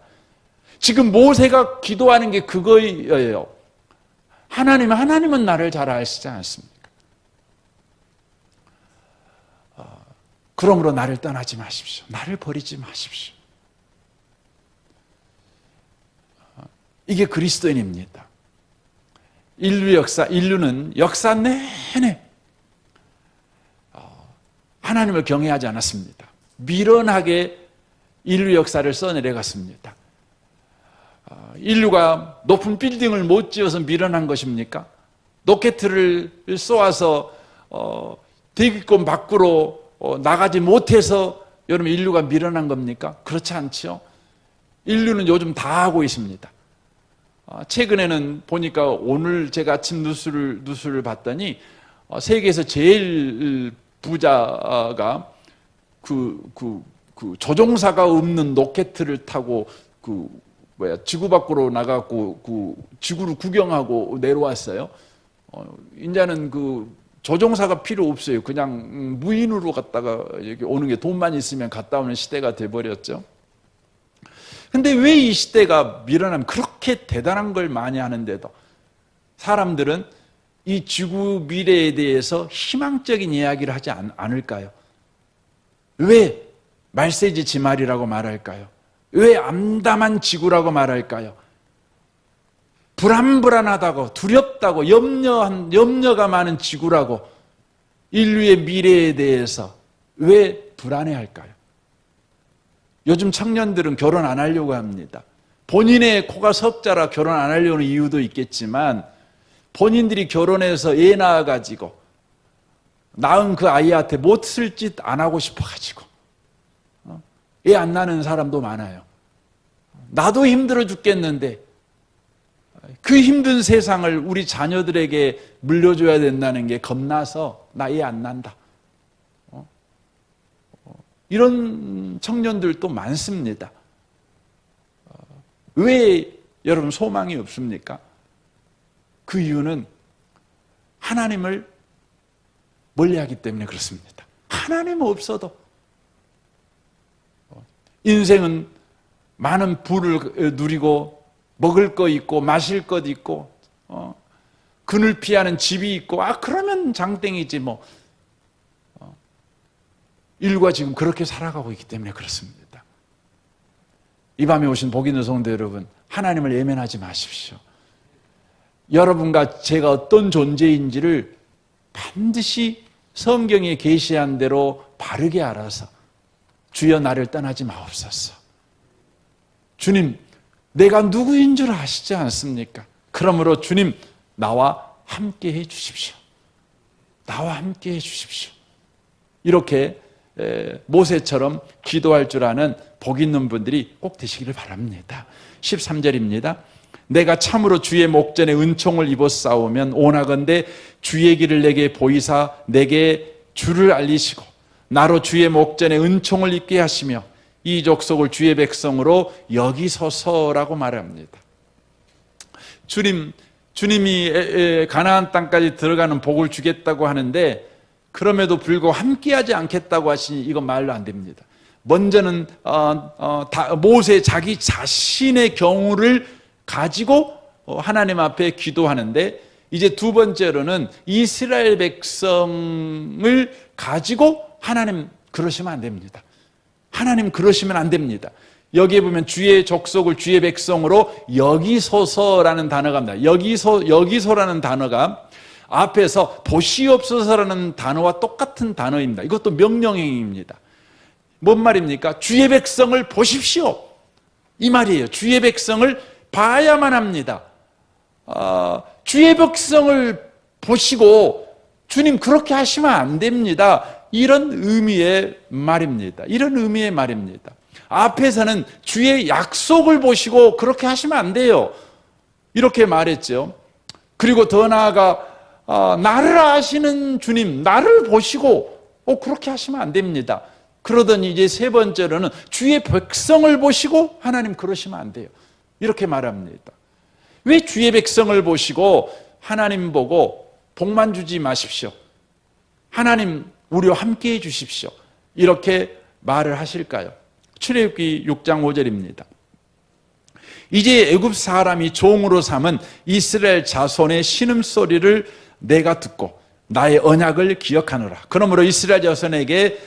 지금 모세가 기도하는 게 그거예요. 하나님은 나를 잘 아시지 않습니까? 그러므로 나를 떠나지 마십시오. 나를 버리지 마십시오. 이게 그리스도인입니다. 인류는 역사 내내 하나님을 경외하지 않았습니다. 미련하게 인류 역사를 써내려갔습니다. 인류가 높은 빌딩을 못 지어서 미련한 것입니까? 로켓을 쏘아서 대기권 밖으로 나가지 못해서 여러분 인류가 미련한 겁니까? 그렇지 않지요. 인류는 요즘 다 하고 있습니다. 최근에는 보니까 오늘 제가 아침 뉴스를 봤더니 세계에서 제일 부자가 그 조종사가 없는 로켓을 타고 지구 밖으로 나가고 지구를 구경하고 내려왔어요. 이제는 조종사가 필요 없어요. 그냥 무인으로 갔다가 여기 오는 게 돈만 있으면 갔다 오는 시대가 돼버렸죠. 근데 왜 이 시대가 미련하면 그렇게 대단한 걸 많이 하는데도 사람들은 이 지구 미래에 대해서 희망적인 이야기를 하지 않을까요? 왜 말세지 지말이라고 말할까요? 왜 암담한 지구라고 말할까요? 불안불안하다고 두렵다고 염려가 많은 지구라고 인류의 미래에 대해서 왜 불안해할까요? 요즘 청년들은 결혼 안 하려고 합니다. 본인의 코가 석자라 결혼 안 하려는 이유도 있겠지만 본인들이 결혼해서 애 낳아가지고 낳은 그 아이한테 못쓸 짓 안 하고 싶어가지고 애 안 낳는 사람도 많아요. 나도 힘들어 죽겠는데 그 힘든 세상을 우리 자녀들에게 물려줘야 된다는 게 겁나서 나 애 안 낳는다. 이런 청년들도 많습니다. 왜 여러분 소망이 없습니까? 그 이유는 하나님을 멀리하기 때문에 그렇습니다. 하나님 없어도 인생은 많은 부를 누리고 먹을 거 있고 마실 것 있고 그늘 피하는 집이 있고 그러면 장땡이지 뭐. 인류가 지금 그렇게 살아가고 있기 때문에 그렇습니다. 이 밤에 오신 복 있는 성도 여러분, 하나님을 외면하지 마십시오. 여러분과 제가 어떤 존재인지를 반드시 성경에 계시한 대로 바르게 알아서 주여 나를 떠나지 마옵소서. 주님, 내가 누구인 줄 아시지 않습니까? 그러므로 주님, 나와 함께 해 주십시오. 나와 함께 해 주십시오. 이렇게 모세처럼 기도할 줄 아는 복 있는 분들이 꼭 되시기를 바랍니다. 13절입니다. 내가 참으로 주의 목전에 은총을 입었사오면 오나건대 주의 길을 내게 보이사 내게 주를 알리시고 나로 주의 목전에 은총을 입게 하시며 이 족속을 주의 백성으로 여기소서라고 말합니다. 주님이 가나안 땅까지 들어가는 복을 주겠다고 하는데 그럼에도 불구하고 함께하지 않겠다고 하시니 이건 말로 안 됩니다. 먼저는 모세 자기 자신의 경우를 가지고 하나님 앞에 기도하는데 이제 두 번째로는 이스라엘 백성을 가지고 하나님 그러시면 안 됩니다. 하나님 그러시면 안 됩니다. 여기에 보면 주의 족속을 주의 백성으로 여기소서라는 단어가 있습니다. 여기소라는 단어가 앞에서 보시옵소서라는 단어와 똑같은 단어입니다. 이것도 명령형입니다. 뭔 말입니까? 주의 백성을 보십시오. 이 말이에요. 주의 백성을 봐야만 합니다. 주의 백성을 보시고 주님 그렇게 하시면 안 됩니다. 이런 의미의 말입니다. 이런 의미의 말입니다. 앞에서는 주의 약속을 보시고 그렇게 하시면 안 돼요. 이렇게 말했죠. 그리고 더 나아가 나를 아시는 주님, 나를 보시고 그렇게 하시면 안 됩니다. 그러더니 이제 세 번째로는 주의 백성을 보시고 하나님 그러시면 안 돼요. 이렇게 말합니다. 왜 주의 백성을 보시고 하나님 보고 복만 주지 마십시오. 하나님 우리와 함께 해 주십시오. 이렇게 말을 하실까요? 출애굽기 6장 5절입니다. 이제 애굽 사람이 종으로 삼은 이스라엘 자손의 신음소리를 내가 듣고 나의 언약을 기억하노라. 그러므로 이스라엘 자손에게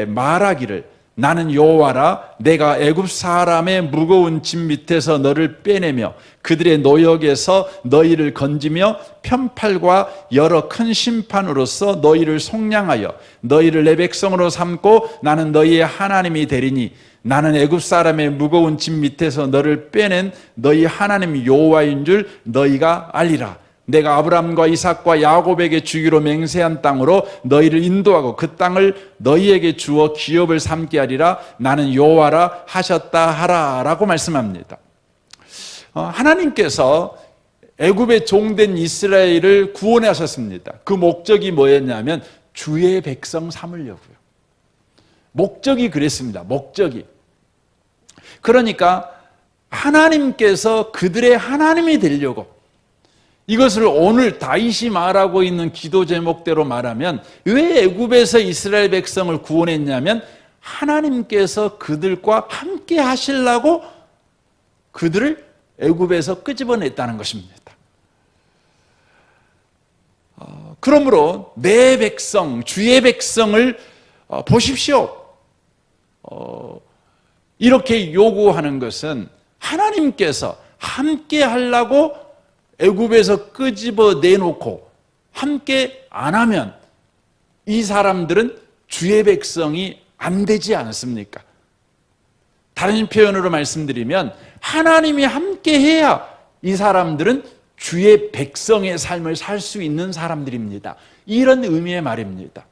말하기를 나는 여호와라. 내가 애굽 사람의 무거운 짐 밑에서 너를 빼내며 그들의 노역에서 너희를 건지며 편팔과 여러 큰 심판으로서 너희를 속량하여 너희를 내 백성으로 삼고 나는 너희의 하나님이 되리니 나는 애굽 사람의 무거운 짐 밑에서 너를 빼낸 너희 하나님 여호와인 줄 너희가 알리라. 내가 아브라함과 이삭과 야곱에게 주기로 맹세한 땅으로 너희를 인도하고 그 땅을 너희에게 주어 기업을 삼게 하리라. 나는 여호와라 하셨다 하라 라고 말씀합니다. 하나님께서 애굽의 종된 이스라엘을 구원하셨습니다. 그 목적이 뭐였냐면 주의 백성 삼으려고요. 목적이 그랬습니다. 목적이. 그러니까 하나님께서 그들의 하나님이 되려고 이것을 오늘 다윗이 말하고 있는 기도 제목대로 말하면 왜 애굽에서 이스라엘 백성을 구원했냐면 하나님께서 그들과 함께 하시려고 그들을 애굽에서 끄집어냈다는 것입니다. 그러므로 내 백성, 주의 백성을 보십시오. 이렇게 요구하는 것은 하나님께서 함께 하려고 애굽에서 끄집어 내놓고 함께 안 하면 이 사람들은 주의 백성이 안 되지 않습니까? 다른 표현으로 말씀드리면 하나님이 함께 해야 이 사람들은 주의 백성의 삶을 살 수 있는 사람들입니다. 이런 의미의 말입니다.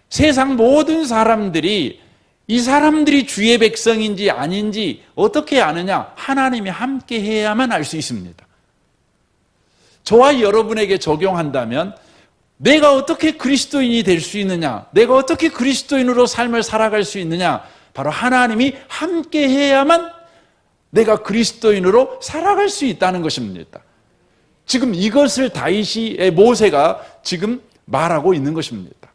세상 모든 사람들이 이 사람들이 주의 백성인지 아닌지 어떻게 아느냐? 하나님이 함께 해야만 알 수 있습니다. 저와 여러분에게 적용한다면 내가 어떻게 그리스도인이 될 수 있느냐? 내가 어떻게 그리스도인으로 삶을 살아갈 수 있느냐? 바로 하나님이 함께 해야만 내가 그리스도인으로 살아갈 수 있다는 것입니다. 지금 이것을 다윗이 모세가 지금 말하고 있는 것입니다.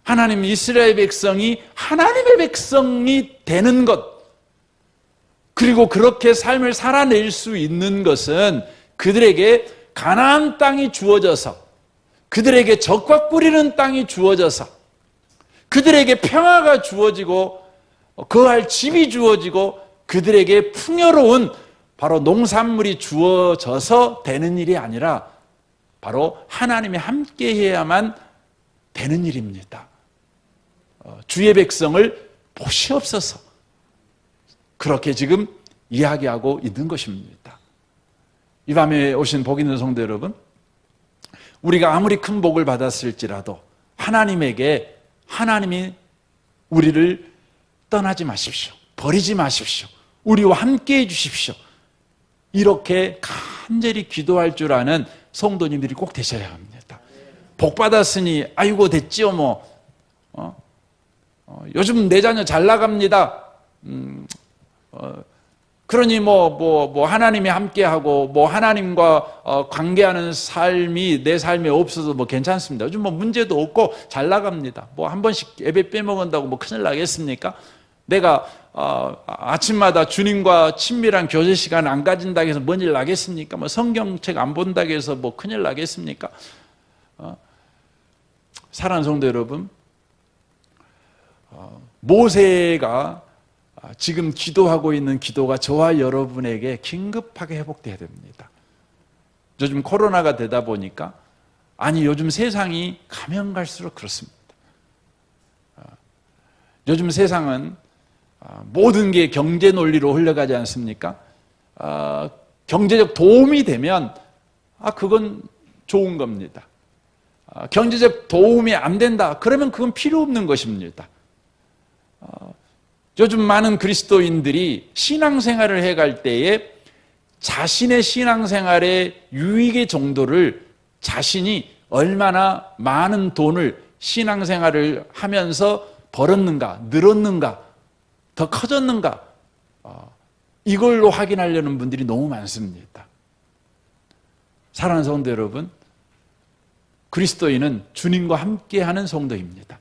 하나님 이스라엘 백성이 하나님의 백성이 되는 것, 그리고 그렇게 삶을 살아낼 수 있는 것은 그들에게 가나안 땅이 주어져서, 그들에게 적과 꿀이는 땅이 주어져서, 그들에게 평화가 주어지고 거할 집이 주어지고 그들에게 풍요로운 바로 농산물이 주어져서 되는 일이 아니라 바로 하나님이 함께 해야만 되는 일입니다. 주의 백성을 보시옵소서. 그렇게 지금 이야기하고 있는 것입니다. 이 밤에 오신 복 있는 성도 여러분, 우리가 아무리 큰 복을 받았을지라도 하나님이 우리를 떠나지 마십시오. 버리지 마십시오. 우리와 함께 해주십시오. 이렇게 간절히 기도할 줄 아는 성도님들이 꼭 되셔야 합니다. 복 받았으니 아이고 됐지요 뭐. 요즘 내 자녀 잘 나갑니다. 그러니 뭐 하나님이 함께하고 뭐 하나님과 관계하는 삶이 내 삶에 없어도 뭐 괜찮습니다. 요즘 뭐 문제도 없고 잘 나갑니다. 뭐 한 번씩 예배 빼먹은다고 뭐 큰일 나겠습니까? 내가 아침마다 주님과 친밀한 교제 시간 안 가진다고 해서 뭔 일 나겠습니까? 뭐 성경책 안 본다고 해서 뭐 큰일 나겠습니까? 사랑하는 성도 여러분, 모세가 지금 기도하고 있는 기도가 저와 여러분에게 긴급하게 회복돼야 됩니다. 요즘 코로나가 되다 보니까, 아니 요즘 세상이 가면 갈수록 그렇습니다. 요즘 세상은 모든 게 경제 논리로 흘러가지 않습니까? 경제적 도움이 되면 그건 좋은 겁니다. 경제적 도움이 안 된다, 그러면 그건 필요 없는 것입니다. 요즘 많은 그리스도인들이 신앙생활을 해갈 때에 자신의 신앙생활의 유익의 정도를 자신이 얼마나 많은 돈을 신앙생활을 하면서 벌었는가, 늘었는가, 더 커졌는가, 이걸로 확인하려는 분들이 너무 많습니다. 사랑하는 성도 여러분, 그리스도인은 주님과 함께하는 성도입니다.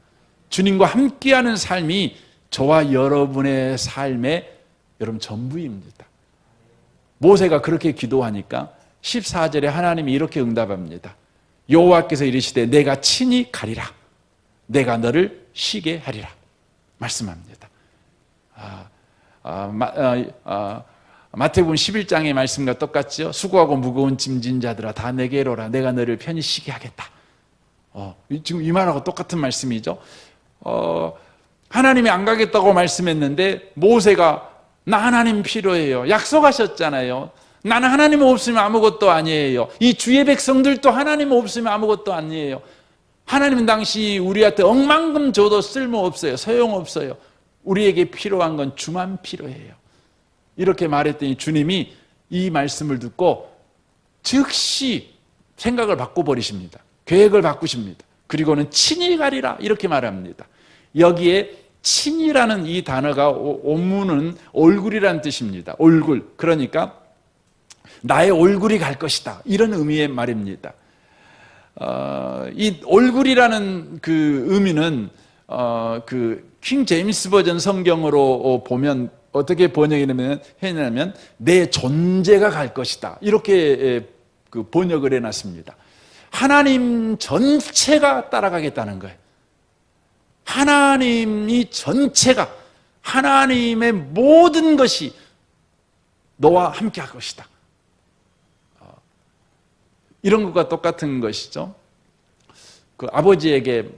주님과 함께하는 삶이 저와 여러분의 삶의 여러분 전부입니다. 모세가 그렇게 기도하니까 14절에 하나님이 이렇게 응답합니다. 여호와께서 이르시되 내가 친히 가리라. 내가 너를 쉬게 하리라. 말씀합니다. 마태복음 11장의 말씀과 똑같죠. 수고하고 무거운 짐진 자들아 다 내게로 오라. 내가 너를 편히 쉬게 하겠다. 지금 이 말하고 똑같은 말씀이죠. 하나님이 안 가겠다고 말씀했는데 모세가 나 하나님 필요해요. 약속하셨잖아요. 나는 하나님 없으면 아무것도 아니에요. 이 주의 백성들도 하나님 없으면 아무것도 아니에요. 하나님은 당시 우리한테 억만금 줘도 쓸모없어요. 소용없어요. 우리에게 필요한 건 주만 필요해요. 이렇게 말했더니 주님이 이 말씀을 듣고 즉시 생각을 바꿔버리십니다. 계획을 바꾸십니다. 그리고는 친히 가리라 이렇게 말합니다. 여기에 친이라는 이 단어가 원문은 얼굴이라는 뜻입니다. 얼굴, 그러니까 나의 얼굴이 갈 것이다 이런 의미의 말입니다. 이 얼굴이라는 그 의미는 그 킹 제임스 버전 성경으로 보면 어떻게 번역이 했냐면 내 존재가 갈 것이다 이렇게 그 번역을 해놨습니다. 하나님 전체가 따라가겠다는 거예요. 하나님이 전체가, 하나님의 모든 것이 너와 함께 할 것이다. 이런 것과 똑같은 것이죠. 그 아버지에게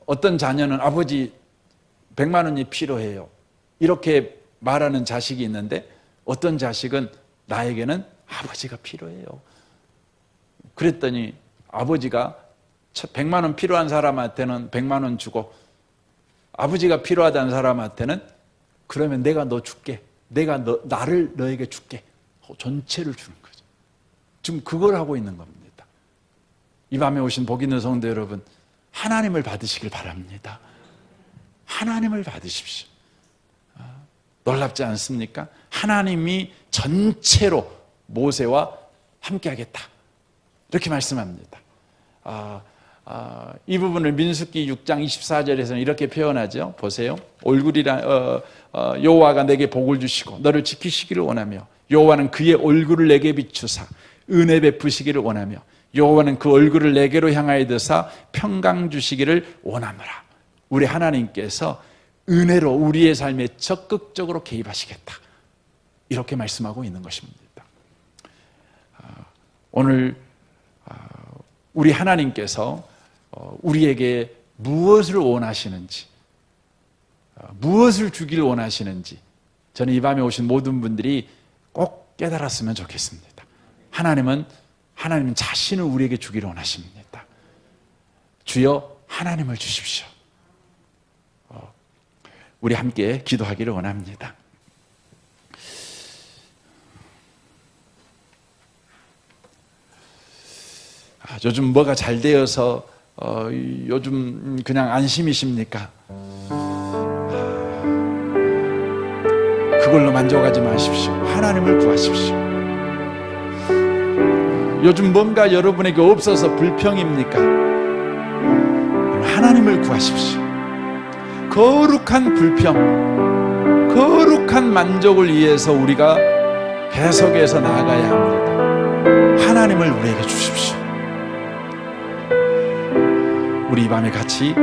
어떤 자녀는 아버지 100만 원이 필요해요. 이렇게 말하는 자식이 있는데 어떤 자식은 나에게는 아버지가 필요해요. 그랬더니 아버지가 100만 원 필요한 사람한테는 100만 원 주고 아버지가 필요하다는 사람한테는 그러면 내가 너 줄게. 내가 나를 너에게 줄게. 전체를 주는 거죠. 지금 그걸 하고 있는 겁니다. 이 밤에 오신 복 있는 성도 여러분, 하나님을 받으시길 바랍니다. 하나님을 받으십시오. 놀랍지 않습니까? 하나님이 전체로 모세와 함께 하겠다 이렇게 말씀합니다. 이 부분을 민수기 6장 24절에서는 이렇게 표현하죠. 보세요. 여호와가 내게 복을 주시고 너를 지키시기를 원하며 여호와는 그의 얼굴을 내게 비추사 은혜 베푸시기를 원하며 여호와는 그 얼굴을 내게로 향하여 드사 평강 주시기를 원하노라. 우리 하나님께서 은혜로 우리의 삶에 적극적으로 개입하시겠다 이렇게 말씀하고 있는 것입니다. 오늘 우리 하나님께서 우리에게 무엇을 원하시는지, 무엇을 주기를 원하시는지 저는 이 밤에 오신 모든 분들이 꼭 깨달았으면 좋겠습니다. 하나님은 자신을 우리에게 주기를 원하십니다. 주여 하나님을 주십시오. 우리 함께 기도하기를 원합니다. 요즘 뭐가 잘 되어서 요즘 그냥 안심이십니까? 그걸로 만족하지 마십시오. 하나님을 구하십시오. 요즘 뭔가 여러분에게 없어서 불평입니까? 하나님을 구하십시오. 거룩한 불평, 거룩한 만족을 위해서 우리가 계속해서 나아가야 합니다. 하나님을 우리에게 주십시오. 우리 이 밤에 같이